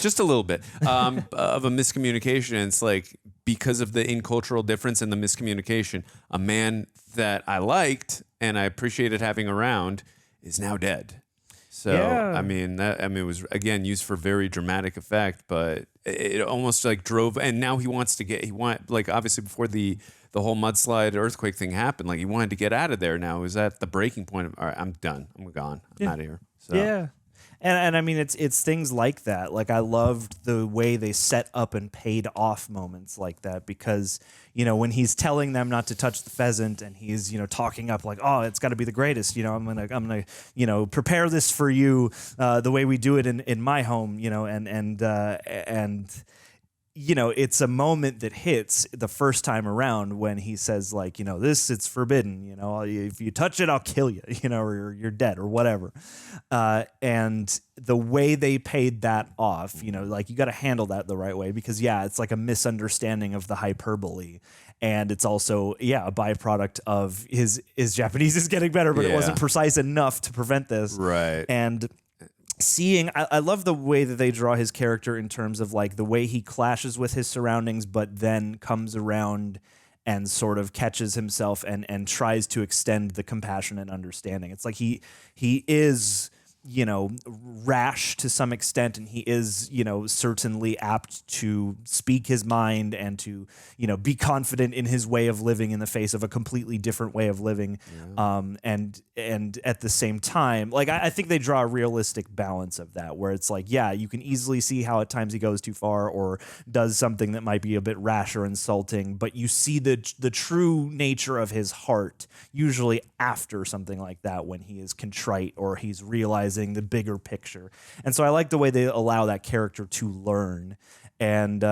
Just a little bit of a miscommunication. And it's like, because of the in-cultural difference and the miscommunication, a man that I liked and I appreciated having around is now dead. So, I mean, it was, again, used for very dramatic effect, but it almost like drove, and now he wants, like, obviously before the whole mudslide earthquake thing happened, like he wanted to get out of there now. Is that the breaking point of, all right, I'm done. I'm gone. I'm out of here. So. Yeah. And I mean, it's things like that. Like, I loved the way they set up and paid off moments like that, because, you know, when he's telling them not to touch the pheasant and he's, you know, talking up like, oh, it's got to be the greatest, you know, I'm gonna, you know, prepare this for you the way we do it in my home, you know, and you know, it's a moment that hits the first time around when he says, like, you know, it's forbidden, you know, if you touch it, I'll kill you, you know, or you're dead or whatever. And the way they paid that off, you know, like, you got to handle that the right way, because, yeah, it's like a misunderstanding of the hyperbole. And it's also, yeah, a byproduct of his Japanese is getting better, but it wasn't precise enough to prevent this. Right. And seeing, I love the way that they draw his character in terms of, like, the way he clashes with his surroundings, but then comes around and sort of catches himself and tries to extend the compassion and understanding. It's like he is, you know, rash to some extent, and he is, you know, certainly apt to speak his mind and to, you know, be confident in his way of living in the face of a completely different way of living. And at the same time, like, I think they draw a realistic balance of that, where it's like, yeah, you can easily see how at times he goes too far or does something that might be a bit rash or insulting, but you see the true nature of his heart usually after something like that, when he is contrite or he's realizing the bigger picture. And so I like the way they allow that character to learn. And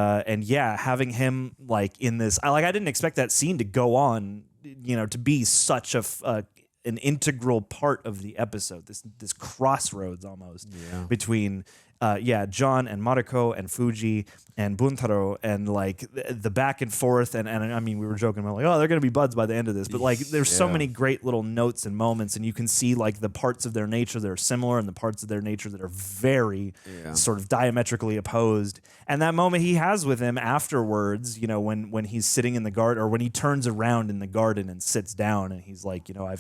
yeah, having him, like, in this, I didn't expect that scene to go on, you know, to be such an integral part of the episode, this crossroads almost between John and Mariko and Fuji and Buntaro, and, like, the back and forth, and I mean, we were joking about, like, oh, they're gonna be buds by the end of this, but, like, there's so many great little notes and moments, and you can see, like, the parts of their nature that are similar and the parts of their nature that are very sort of diametrically opposed. And that moment he has with him afterwards, you know, when he's sitting in the garden, or when he turns around in the garden and sits down, and he's like, you know, I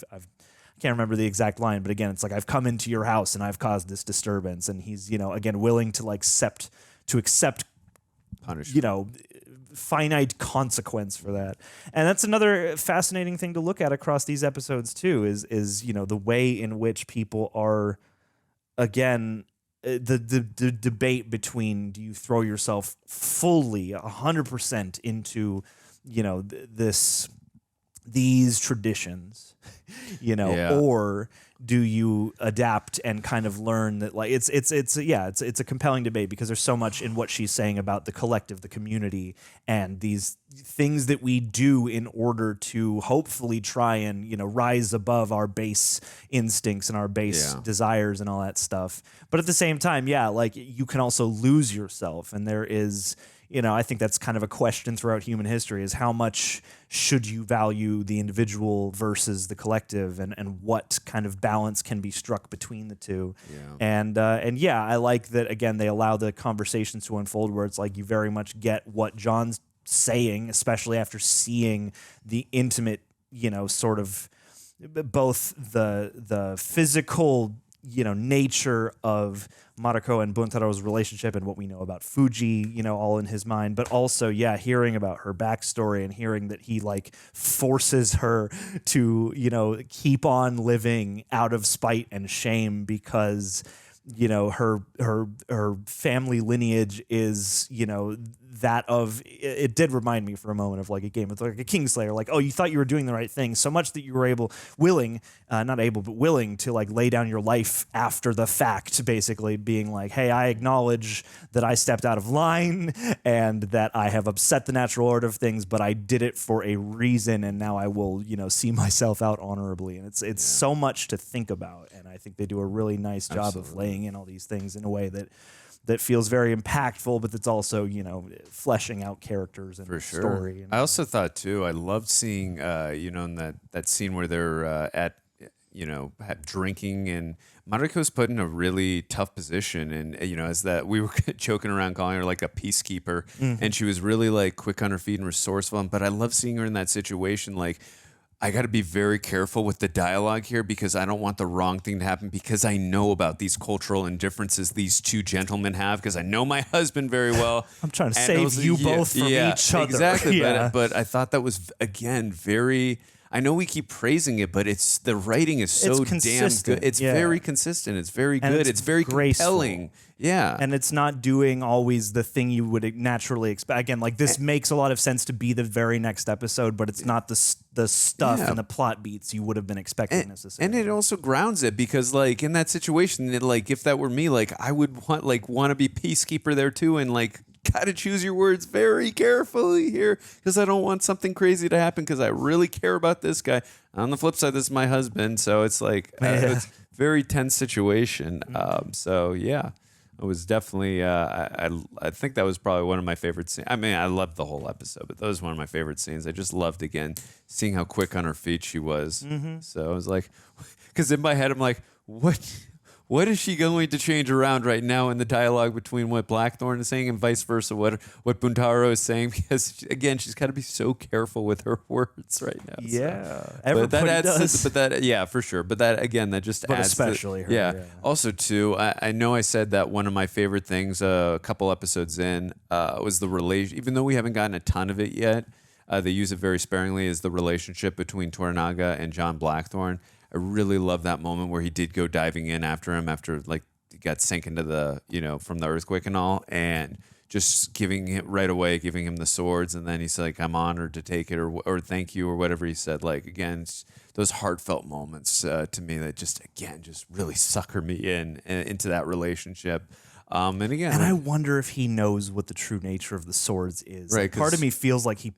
can't remember the exact line, but again, it's like, I've come into your house and I've caused this disturbance. And he's, you know, again, willing to, like, accept punishment, you know, finite consequence for that. And that's another fascinating thing to look at across these episodes too, is, you know, the way in which people are, again, the debate between, do you throw yourself fully 100% into, you know, these traditions, you know, or do you adapt and kind of learn that, like, it's a compelling debate, because there's so much in what she's saying about the collective, the community, and these things that we do in order to hopefully try and, you know, rise above our base instincts and our base desires and all that stuff. But at the same time, like, you can also lose yourself, and there is, you know, I think that's kind of a question throughout human history, is how much should you value the individual versus the collective, and what kind of balance can be struck between the two. And I like that, again, they allow the conversations to unfold where it's like, you very much get what John's saying, especially after seeing the intimate, you know, sort of both the physical, you know, nature of Mariko and Buntaro's relationship and what we know about Fuji, you know, all in his mind, but also, hearing about her backstory and hearing that he, like, forces her to, you know, keep on living out of spite and shame because, you know, her family lineage is, you know, that of, it did remind me for a moment of, like, a game of, like, a Kingslayer, like, oh, you thought you were doing the right thing so much that you were willing to, like, lay down your life after the fact, basically being like, hey, I acknowledge that I stepped out of line and that I have upset the natural order of things, but I did it for a reason, and now I will, you know, see myself out honorably. And it's so much to think about, and I think they do a really nice job of laying in all these things in a way that feels very impactful, but that's also, you know, fleshing out characters and story. And, I also thought too, I loved seeing, you know, in that scene where they're at, you know, drinking, and Mariko's put in a really tough position, and, you know, as that we were joking around calling her like a peacekeeper, and she was really, like, quick on her feet and resourceful. But I love seeing her in that situation, like, I got to be very careful with the dialogue here, because I don't want the wrong thing to happen, because I know about these cultural indifferences these two gentlemen have, because I know my husband very well. I'm trying to save you both from each other. Exactly. But I thought that was, again, very, I know we keep praising it, but the writing is so damn good. It's very consistent. It's very good. It's very compelling. Yeah. And it's not doing always the thing you would naturally expect. Again, like this makes a lot of sense to be the very next episode, but it's not the stuff and the plot beats you would have been expecting necessarily. And it also grounds it because like in that situation, like if that were me, like I would want to be peacekeeper there too, and like gotta choose your words very carefully here because I don't want something crazy to happen because I really care about this guy. On the flip side, this is my husband, so it's like it's a very tense situation. So yeah. It was definitely, I think that was probably one of my favorite scenes. I mean, I loved the whole episode, but that was one of my favorite scenes. I just loved, again, seeing how quick on her feet she was. So I was like, because in my head, I'm like, what is she going to change around right now in the dialogue between what Blackthorn is saying and vice versa, what Buntaro is saying? Because, again, she's got to be so careful with her words right now. Yeah. Everybody does. For sure. But that, again, that just adds especially her. Yeah. Also, too, I know I said that one of my favorite things a couple episodes in was the relation, even though we haven't gotten a ton of it yet, they use it very sparingly, is the relationship between Toranaga and John Blackthorn. I really love that moment where he did go diving in after him after like he got sank into the, from the earthquake and all, and just giving him right away, giving him the swords. And then he's like, I'm honored to take it or thank you or whatever he said. Like, again, those heartfelt moments to me that just really sucker me into that relationship. And again, I wonder if he knows what the true nature of the swords is. Right, like, part of me feels like he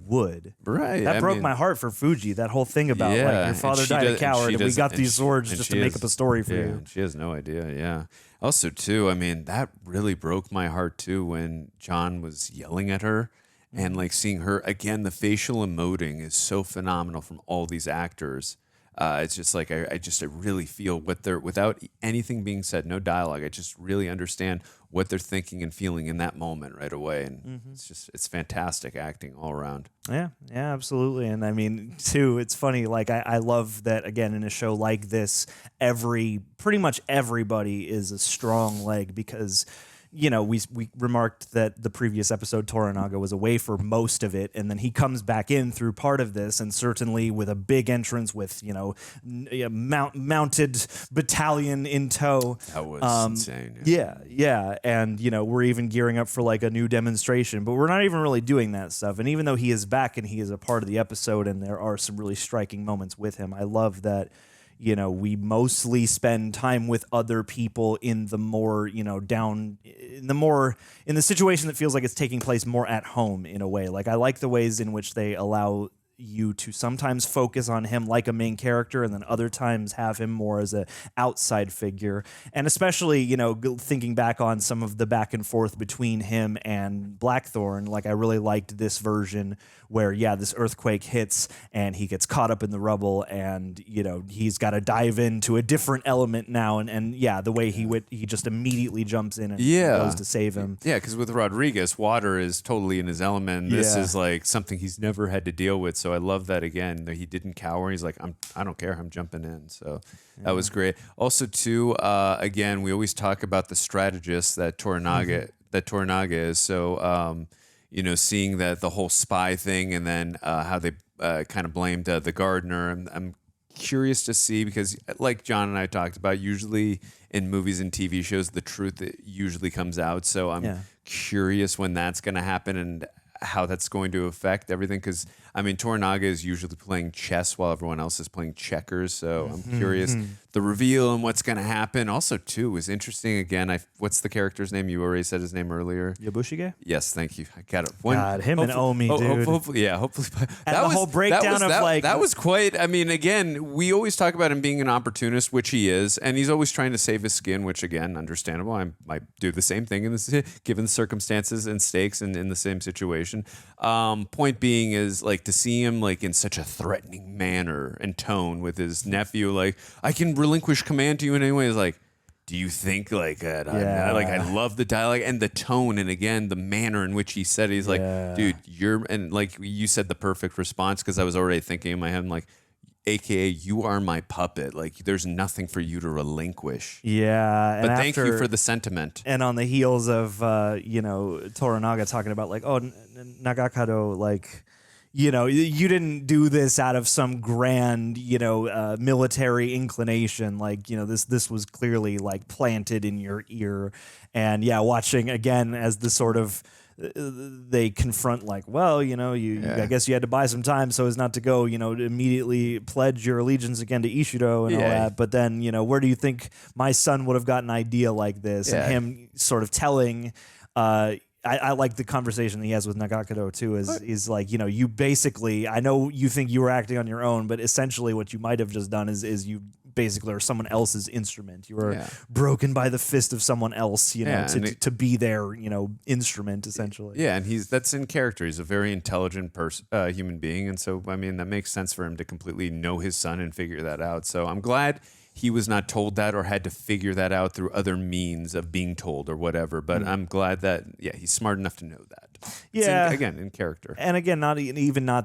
would. Right. That broke my heart for Fuji. That whole thing about like your father died a coward and we got these swords just to make up a story for you. And she has no idea. Yeah. Also, too, I mean, that really broke my heart too when John was yelling at her and like seeing her again. The facial emoting is so phenomenal from all these actors. It's just like I really feel what they're, without anything being said, no dialogue. I just really understand what they're thinking and feeling in that moment right away, and it's fantastic acting all around. Yeah, absolutely. And I mean, too, it's funny. Like I love that again in a show like this, pretty much everybody is a strong leg because. We remarked that the previous episode, Toranaga was away for most of it, and then he comes back in through part of this, and certainly with a big entrance with, mounted battalion in tow. That was insane. Yeah. And, we're even gearing up for like a new demonstration, but we're not even really doing that stuff. And even though he is back and he is a part of the episode and there are some really striking moments with him, I love that we mostly spend time with other people in the more, in the situation that feels like it's taking place more at home in a way. Like I like the ways in which they allow you to sometimes focus on him like a main character and then other times have him more as a outside figure. And especially, thinking back on some of the back and forth between him and Blackthorn, like I really liked this version where, this earthquake hits and he gets caught up in the rubble and, he's got to dive into a different element now. And the way he just immediately jumps in and goes to save him. Yeah, because with Rodriguez, water is totally in his element. This is like something he's never had to deal with. So I love that again, that he didn't cower. He's like, I don't care. I'm jumping in. So that was great. Also, too, again, we always talk about the strategist that Toranaga is. So, seeing that the whole spy thing and then how they kind of blamed the gardener. I'm curious to see because, like John and I talked about, usually in movies and TV shows, the truth usually comes out. So I'm curious when that's going to happen and how that's going to affect everything. Because, I mean, Toranaga is usually playing chess while everyone else is playing checkers. So I'm curious the reveal and what's going to happen. Also, too, was interesting. Again, what's the character's name? You already said his name earlier. Yabushige? Yes, thank you. I got it. God, him and Omi, dude. Hopefully. And the whole breakdown of like... That was quite... I mean, again, we always talk about him being an opportunist, which he is, and he's always trying to save his skin, which, again, understandable. I might do the same thing given the circumstances and stakes and in the same situation. Point being is, like, to see him, like, in such a threatening manner and tone with his nephew, like, I can relinquish command to you in any way, is like, do you think like that? I love the dialogue and the tone, and again the manner in which he said it. He's like, dude, and like you said, the perfect response, because I was already thinking in my head, like, AKA, you are my puppet. Like, there's nothing for you to relinquish. Yeah, but thank you for the sentiment. And on the heels of Toranaga talking about like, oh, Nagakado, like, you know, you didn't do this out of some grand, you know, military inclination. Like, you know, this was clearly like planted in your ear. And yeah, watching again as the sort of they confront like, well, you know, I guess you had to buy some time so as not to go, you know, immediately pledge your allegiance again to Ishido and all that. But then, you know, where do you think my son would have got an idea like this? And him sort of telling, I like the conversation he has with Nagakado too. Is like, you know, you basically, I know you think you were acting on your own, but essentially what you might have just done is you basically are someone else's instrument. You were broken by the fist of someone else, you know, to be their, you know, instrument essentially. Yeah, and that's in character. He's a very intelligent human being, and so I mean that makes sense for him to completely know his son and figure that out. So I'm glad he was not told that or had to figure that out through other means of being told or whatever. But I'm glad that, he's smart enough to know that. Yeah. Again, in character. And again, not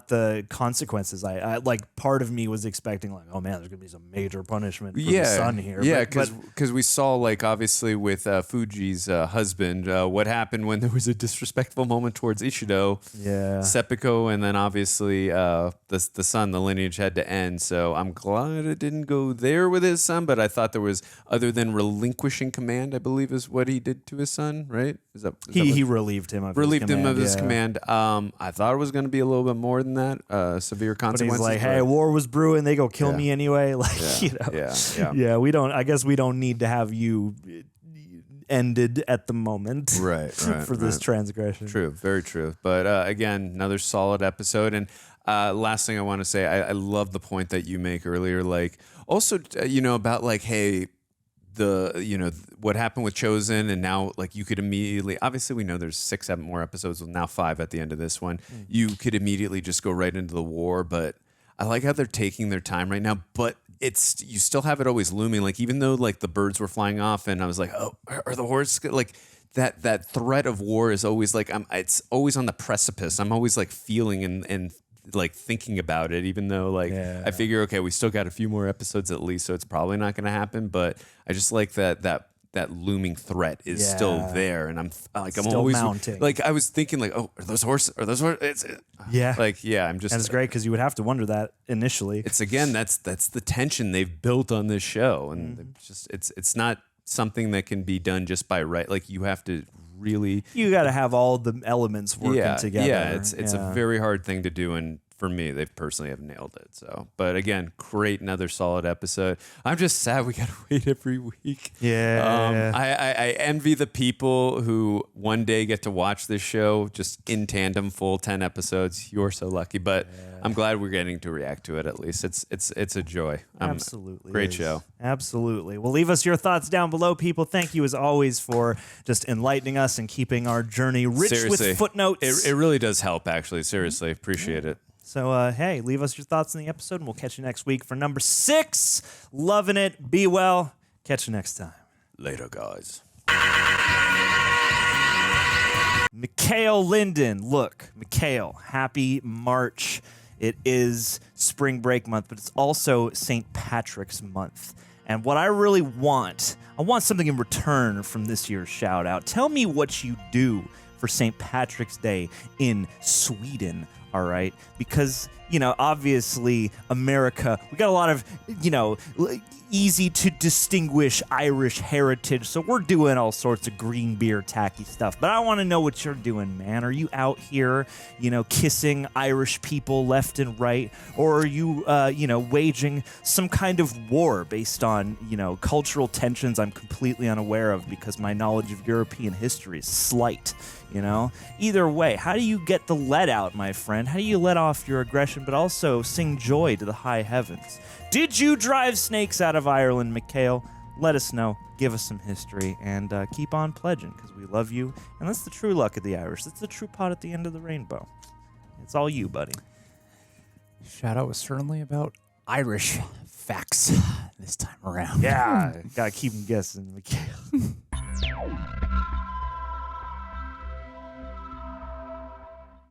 the consequences. I like part of me was expecting like, oh man, there's going to be some major punishment for the son here. Yeah, because we saw like obviously with Fuji's husband, what happened when there was a disrespectful moment towards Ishido. Yeah. Seppuku, and then obviously the son, the lineage had to end. So I'm glad it didn't go there with his son, but I thought there was, other than relinquishing command, I believe is what he did to his son, right? He relieved him of his command. I thought it was going to be a little bit more than that, severe consequences. But he's like, hey, war was brewing, they go kill me anyway. Like, you know, we don't, I guess we don't need to have you ended at the moment for this transgression. True, very true. But again, another solid episode. And last thing I want to say, I love the point that you make earlier, like also, you know, about like, hey, what happened with Jozen, and now like you could immediately, obviously we know there's 6-7 more episodes, with now 5 at the end of this one. You could immediately just go right into the war, but I like how they're taking their time right now, but you still have it always looming. Like even though like the birds were flying off and I was like, oh, are the hordes like that threat of war is always like, it's always on the precipice. I'm always like feeling and like thinking about it, even though like I figure, okay, we still got a few more episodes at least, so it's probably not going to happen. But I just like that looming threat is still there, and I'm still always mounting. Like I was thinking, like, oh, are those horses? Are those horses? I'm just. And it's great because you would have to wonder that initially. It's again, that's the tension they've built on this show, and it's not something that can be done just by like you have to. Really, you got to have all the elements working together. Yeah, it's a very hard thing to do, and for me, they personally have nailed it. So, but again, great, another solid episode. I'm just sad we got to wait every week. I envy the people who one day get to watch this show just in tandem, full 10 episodes. You're so lucky, but I'm glad we're getting to react to it at least. It's a joy. Absolutely, great show. Absolutely. Well, leave us your thoughts down below, people. Thank you as always for just enlightening us and keeping our journey rich with footnotes. It really does help, actually. Seriously, appreciate it. So, hey, leave us your thoughts in the episode, and we'll catch you next week for number 6. Loving it. Be well. Catch you next time. Later, guys. Mikhail Linden. Look, Mikhail, happy March. It is spring break month, but it's also St. Patrick's month. And what I really want, I want something in return from this year's shout out. Tell me what you do for St. Patrick's Day in Sweden. All right, because, you know, obviously America, we got a lot of, you know, easy to distinguish Irish heritage. So we're doing all sorts of green beer tacky stuff. But I want to know what you're doing, man. Are you out here, you know, kissing Irish people left and right? Or are you, you know, waging some kind of war based on, you know, cultural tensions I'm completely unaware of because my knowledge of European history is slight, you know? Either way, how do you get the let out, my friend? How do you let off your aggression, but also sing joy to the high heavens? Did you drive snakes out of Ireland, Mikhail? Let us know. Give us some history, and keep on pledging, because we love you. And that's the true luck of the Irish. That's the true pot at the end of the rainbow. It's all you, buddy. Shout out was certainly about Irish facts this time around. Yeah, gotta keep them guessing, Mikhail.